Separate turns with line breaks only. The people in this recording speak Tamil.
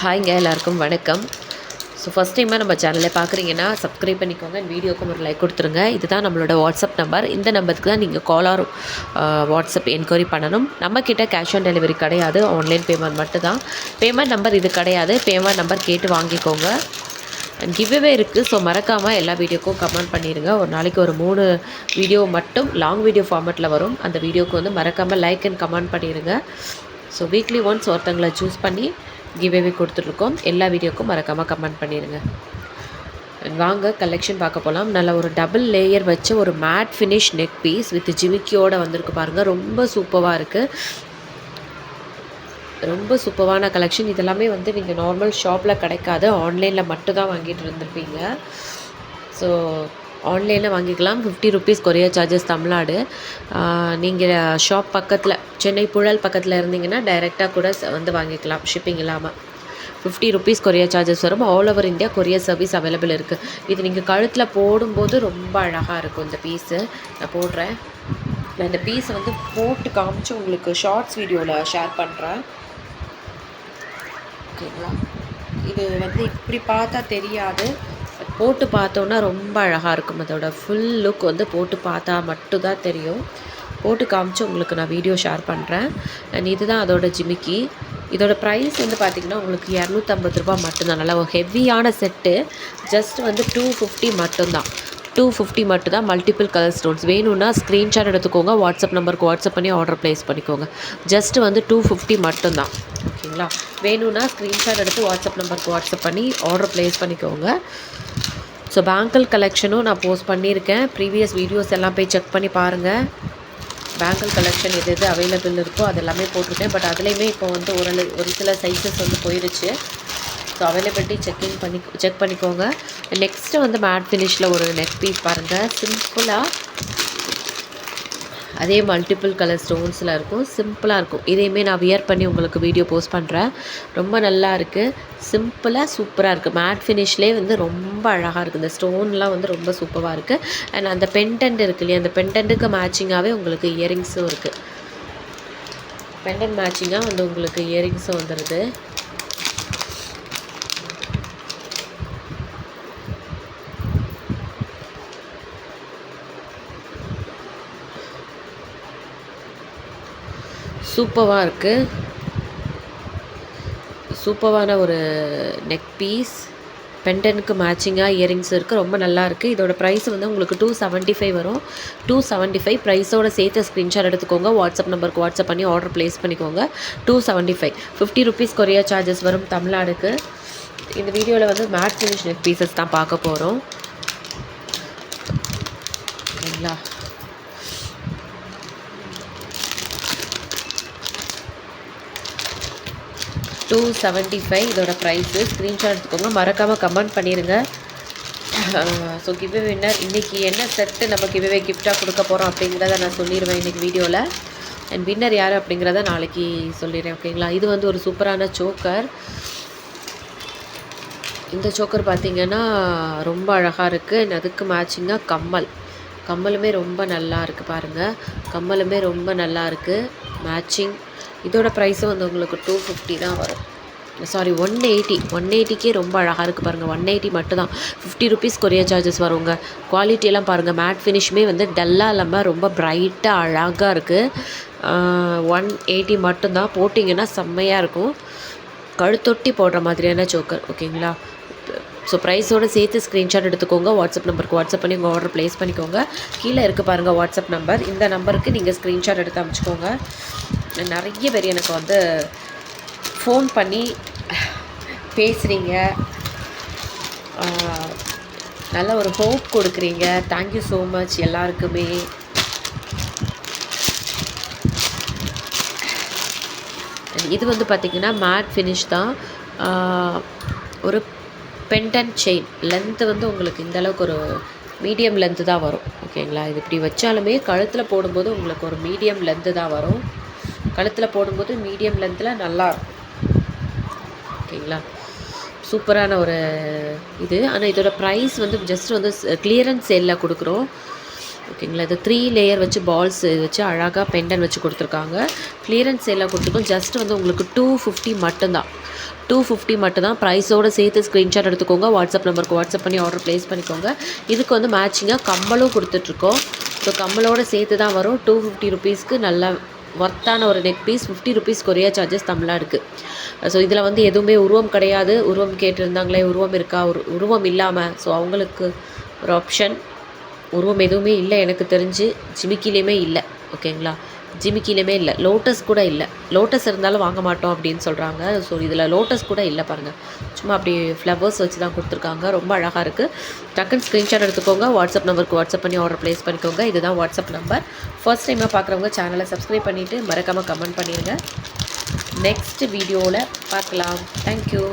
ஹாய்ங்க, எல்லாருக்கும் வணக்கம். ஸோ ஃபஸ்ட் டைமாக நம்ம சேனலில் பார்க்குறீங்கன்னா சப்ஸ்கிரைப் பண்ணிக்கோங்க. வீடியோக்கும் ஒரு லைக் கொடுத்துருங்க. இதுதான் நம்மளோட வாட்ஸ்அப் நம்பர். இந்த நம்பருக்கு தான் நீங்கள் கால் ஆர் வாட்ஸ்அப் என்கொயரி பண்ணணும். நம்மக்கிட்ட கேஷ் ஆன் டெலிவரி கிடையாது, ஆன்லைன் பேமெண்ட் மட்டும்தான். பேமெண்ட் நம்பர் இது கிடையாது, பேமெண்ட் நம்பர் கேட்டு வாங்கிக்கோங்க. கிவ்அவே இருக்குது. ஸோ மறக்காமல் எல்லா வீடியோக்கும் கமெண்ட் பண்ணிடுங்க. ஒரு நாளைக்கு ஒரு 3 வீடியோ மட்டும் லாங் வீடியோ ஃபார்மேட்டில் வரும். அந்த வீடியோக்கு வந்து மறக்காமல் லைக் அண்ட் கமெண்ட் பண்ணிடுங்க. ஸோ வீக்லி ஒன்ஸ் ஒருத்தங்களை சூஸ் பண்ணி கிவ்அவே கொடுத்துட்ருக்கோம். எல்லா வீடியோக்கும் மறக்காமல் கமெண்ட் பண்ணிடுங்க. வாங்க கலெக்ஷன் பார்க்க போகலாம். நல்ல ஒரு டபுள் லேயர் வச்சு ஒரு matte finish neck piece with ஜிமிக்கியோடு வந்திருக்கு பாருங்கள். ரொம்ப சூப்பராக இருக்குது. ரொம்ப சூப்பரான கலெக்ஷன். இதெல்லாமே வந்து நீங்கள் நார்மல் ஷாப்பில் கிடைக்காது, ஆன்லைனில் மட்டும்தான் வாங்கிட்டு இருந்திருப்பீங்க. ஸோ ஆன்லைனில் வாங்கிக்கலாம். 50 ருபீஸ் கொரியர் சார்ஜஸ் தமிழ்நாடு. நீங்கள் ஷாப் பக்கத்தில் சென்னை புழல் பக்கத்தில் இருந்தீங்கன்னா டைரெக்டாக கூட வந்து வாங்கிக்கலாம், ஷிப்பிங் இல்லாமல். 50 ருபீஸ் கொரியர் சார்ஜஸ் வரும். All over India courier service available இருக்குது. இது நீங்கள் கழுத்தில் போடும்போது ரொம்ப அழகாக இருக்கும். இந்த பீஸு நான் போடுறேன். நான் இந்த பீஸை வந்து போட்டு காமிச்சு உங்களுக்கு ஷார்ட்ஸ் வீடியோவில் ஷேர் பண்ணுறேன். ஓகேங்களா? இது வந்து இப்படி பார்த்தா தெரியாது, போட்டு பார்த்தோன்னா ரொம்ப அழகாக இருக்கும். அதோட ஃபுல் லுக் வந்து போட்டு பார்த்தா மட்டும்தான் தெரியும். போட்டு காமிச்சு உங்களுக்கு நான் வீடியோ ஷேர் பண்ணுறேன். அண்ட் இதுதான் அதோட ஜிமிக்கி. இதோட ப்ரைஸ் வந்து பார்த்திங்கன்னா உங்களுக்கு 250 ரூபா மட்டும்தான். நல்லா ஒரு ஹெவியான செட்டு. ஜஸ்ட் வந்து 250 மட்டும்தான். 250 மட்டும்தான். Multiple colour stones. வேணும்னா ஸ்க்ரீன்ஷாட் எடுத்துக்கோங்க, வாட்ஸ்அப் நம்பருக்கு வாட்ஸ்அப் பண்ணி ஆர்டர் ப்ளேஸ் பண்ணிக்கோங்க. ஜஸ்ட்டு வந்து 250 மட்டும்தான். ஓகேங்களா? வேணும்னா ஸ்க்ரீன்ஷாட் எடுத்து வாட்ஸ்அப் நம்பருக்கு வாட்ஸ்அப் பண்ணி ஆர்டர் ப்ளேஸ் பண்ணிக்கோங்க. ஸோ பேங்கிள் கலெக்ஷனும் நான் போஸ்ட் பண்ணியிருக்கேன். ப்ரீவியஸ் வீடியோஸ் எல்லாம் போய் செக் பண்ணி பாருங்கள். பேங்கிள் கலெக்ஷன் எது எது அவைலபிள் இருக்கோ அது எல்லாமே போட்டிருக்கேன். பட் அதுலேயுமே இப்போ வந்து ஒரு சில சைஸஸ் வந்து போயிடுச்சு. ஸோ அவைலபிலிட்டி செக் பண்ணிக்கோங்க. நெக்ஸ்ட்டு வந்து மேட் ஃபினிஷில் ஒரு நெக் பீஸ் பாருங்கள். சிம்பிளாக அதே மல்டிபிள் கலர் ஸ்டோன்ஸில் இருக்கும். சிம்பிளாக இருக்கும். இதையுமே நான் வியர் பண்ணி உங்களுக்கு வீடியோ போஸ்ட் பண்ணுறேன். ரொம்ப நல்லா இருக்குது. சிம்பிளாக சூப்பராக இருக்குது. மேட் ஃபினிஷ்லேயே வந்து ரொம்ப அழகாக இருக்குது. இந்த ஸ்டோன்லாம் வந்து ரொம்ப சூப்பராக இருக்குது. அண்ட் அந்த பெண்டன்ட் இருக்குது இல்லையா, அந்த பெண்டன்ட்டுக்கு மேட்சிங்காகவே உங்களுக்கு இயரிங்ஸும் இருக்குது. பெண்டன்ட் மேட்சிங்காக வந்து உங்களுக்கு இயரிங்ஸும் வந்துடுது. சூப்பராக இருக்குது. சூப்பரான ஒரு நெக் பீஸ். பெண்டனுக்கு மேட்சிங்காக இயரிங்ஸ் இருக்குது. ரொம்ப நல்லா இருக்குது. இதோட ப்ரைஸ் வந்து உங்களுக்கு 275 வரும். 275 ப்ரைஸோட சேர்த்து ஸ்க்ரீன்ஷாட் எடுத்துக்கோங்க. வாட்ஸ்அப் நம்பருக்கு வாட்ஸ்அப் பண்ணி ஆர்டர் ப்ளேஸ் பண்ணிக்கோங்க. 275. 50 ருபீஸ் கொரியர் சார்ஜஸ் வரும் தமிழ்நாடுக்கு. இந்த வீடியோவில் வந்து மேட் ஃபினிஷ் நெக் பீசஸ் தான் பார்க்க போகிறோம். சரிங்களா? $275 இதோட ப்ரைஸு. ஸ்க்ரீன்ஷாட் எடுத்துக்கோங்க. மறக்காமல் கமெண்ட் பண்ணிடுங்க. ஸோ கிவ்அவே வின்னர் இன்றைக்கி என்ன செட்டு நம்ம கிவ்அவே கிஃப்டாக கொடுக்க போகிறோம் அப்படிங்கிறத நான் சொல்லிடுவேன் இன்றைக்கி வீடியோவில். அண்ட் வின்னர் யார் அப்படிங்கிறத நாளைக்கு சொல்லிடுறேன். ஓகேங்களா? இது வந்து ஒரு சூப்பரான சோக்கர். இந்த சோக்கர் பார்த்திங்கன்னா ரொம்ப அழகாக இருக்குது. அதுக்கு மேட்சிங்காக கம்மலுமே ரொம்ப நல்லா இருக்குது பாருங்கள். கம்மலுமே ரொம்ப நல்லா இருக்குது மேட்சிங். இதோட ப்ரைஸும் வந்து உங்களுக்கு 250 தான் வரும். சாரி 180க்கே ரொம்ப அழகாக இருக்குது பாருங்கள். 180 மட்டும்தான். 50 ருபீஸ் கொரியர் சார்ஜஸ் வருங்க. குவாலிட்டியெல்லாம் பாருங்கள். மேட் ஃபினிஷுமே வந்து டல்லாக இல்லாமல் ரொம்ப ப்ரைட்டாக அழகாக இருக்குது. 180 மட்டும்தான். போட்டிங்கன்னா செம்மையாக இருக்கும். கழுத்தொட்டி போடுற மாதிரியான சோக்கர். ஓகேங்களா? ஸோ ப்ரைஸோடு சேர்த்து ஸ்க்ரீன்ஷாட் எடுத்துக்கோங்க. வாட்ஸ்அப் நம்பருக்கு வாட்ஸ்அப் பண்ணி உங்கள் ஆர்டர் ப்ளேஸ் பண்ணிக்கோங்க. கீழே இருக்குது பாருங்கள் வாட்ஸ்அப் நம்பர். இந்த நம்பருக்கு நீங்கள் ஸ்க்ரீன்ஷாட் எடுத்து அனுப்பிச்சிக்கோங்க. நிறைய பேர் எனக்கு வந்து ஃபோன் பண்ணி பேசுகிறீங்க, நல்ல ஒரு ஹோப் கொடுக்குறீங்க. தேங்க்யூ ஸோ மச் எல்லாருக்குமே. இது வந்து பார்த்திங்கன்னா மேட் ஃபினிஷ் தான். ஒரு பெண்டன்ட் செயின் லென்த்து வந்து உங்களுக்கு இந்தளவுக்கு ஒரு மீடியம் லென்த்து தான் வரும். ஓகேங்களா? இது இப்படி வச்சாலுமே கழுத்தில் போடும்போது உங்களுக்கு ஒரு மீடியம் லென்த்து தான் வரும். கழுத்தில் போடும்போது மீடியம் லென்த்தில் நல்லாயிருக்கும். ஓகேங்களா? சூப்பரான ஒரு இது. ஆனால் இதோட ப்ரைஸ் வந்து ஜஸ்ட் வந்து கிளியரன்ஸ் சேலில் கொடுக்குறோம். ஓகேங்களா? இது 3 லேயர் வச்சு பால்ஸ் வச்சு அழகாக பெண்டன் வச்சு கொடுத்துருக்காங்க. கிளியரன்ஸ் சேலில் கொடுத்துருக்கோம். ஜஸ்ட் வந்து உங்களுக்கு 250 மட்டும்தான். 250 மட்டும் தான். ப்ரைஸோடு சேர்த்து ஸ்க்ரீன்ஷாட் எடுத்துக்கோங்க. வாட்ஸ்அப் நம்பருக்கு வாட்ஸ்அப் பண்ணி ஆர்டர் ப்ளேஸ் பண்ணிக்கோங்க. இதுக்கு வந்து மேட்சிங்காக கம்மலும் கொடுத்துட்ருக்கோம். ஸோ கம்மலோடு சேர்த்து தான் வரும். 250 ருபீஸ்க்கு நல்ல ஒர்த்தான ஒரு neck piece. 50 rupees courier charges தமிழ்நாடுக்கு. ஸோ இதில் வந்து எதுவுமே உருவம் கிடையாது. உருவம் கேட்டிருந்தாங்களே, உருவம் இருக்கா? உருவம் இல்லாமல், ஸோ அவங்களுக்கு ஒரு ஆப்ஷன். உருவம் எதுவுமே இல்லை எனக்கு தெரிஞ்சு. ஜிமிக்கிலையுமே இல்லை. ஓகேங்களா? ஜிமிக்கிலையுமே இல்லை. லோட்டஸ் கூட இல்லை. லோட்டஸ் இருந்தாலும் வாங்க மாட்டோம் அப்படின்னு சொல்கிறாங்க. ஸோ இதில் லோட்டஸ் கூட இல்லை பாருங்கள். சும்மா அப்படி ஃப்ளவர்ஸ் வச்சு தான் கொடுத்துருக்காங்க. ரொம்ப அழகாக இருக்குது. டக்குன்னு ஸ்க்ரீன்ஷாட் எடுத்துக்கோங்க. வாட்ஸ்அப் நம்பருக்கு வாட்ஸ்அப் பண்ணி ஆர்டர் ப்ளேஸ் பண்ணிக்கோங்க. இதுதான் வாட்ஸ்அப் நம்பர். ஃபர்ஸ்ட் டைமாக பார்க்குறவங்க சேனலை சப்ஸ்கிரைப் பண்ணிவிட்டு மறக்காமல் கமெண்ட் பண்ணிடுங்க. நெக்ஸ்ட் வீடியோவில் பார்க்கலாம். தேங்க்யூ.